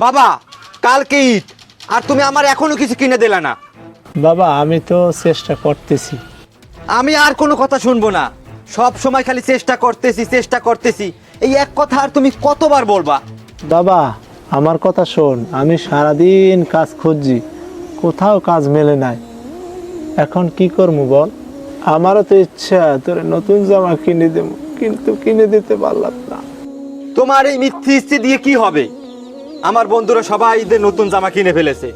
বাবা, কালকে ঈদ আর তুমি আমার এখনো কিছু কিনে দিলে না। বাবা আমি তো চেষ্টা করতেছি। আমি আর কোনো কথা শুনবো না। সব সময় খালি চেষ্টা করতেছি, এই এক কথা আর তুমি কতবার বলবা? বাবা আমার কথা শোন, আমি সারাদিন কাজ খুঁজছি, কোথাও কাজ মেলে নাই। এখন কি করবো বল? আমারও তো ইচ্ছা তোর নতুন জামা কিনে দেব, কিন্তু কিনে দিতে পারলাম না। তোমার এই মিথ্যে ইচ্ছে দিয়ে কি হবে? আমার বন্ধুরা সবাই ঈদের নতুন জামা কিনে ফেলেছে,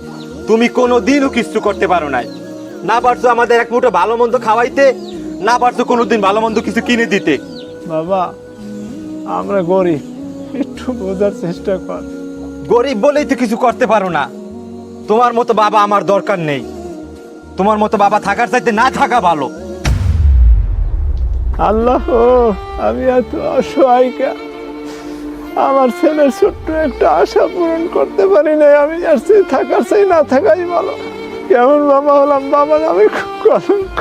তুমি কোনো দিনও কিছু করতে পারো নাই। না পারছো আমাদের এক মুঠো ভালো মন্দ খাওয়াইতে, না পারছো কোনোদিন ভালো মন্দ কিছু কিনে দিতে। বাবা আমরা গরিব, একটু বোঝার চেষ্টা কর। গরিব বলেই তো কিছু করতে পারো না। তোমার মতো বাবা আমার দরকার নেই। তোমার মতো বাবা থাকার চাইতে না থাকা ভালো। আল্লাহ, আমি এত অসহায়িকা, আমার ছেলের ছোট্ট একটা আশা পূরণ করতে পারি নাই। আমি আর চাই থাকার চাই না থাকাই ভালো। কেমন বাবা হলাম বাবা, আমি খুব কলঙ্ক।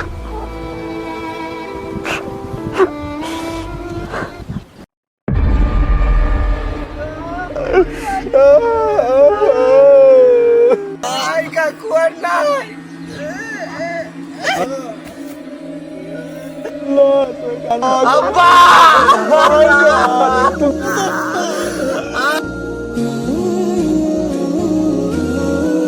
আব্বা!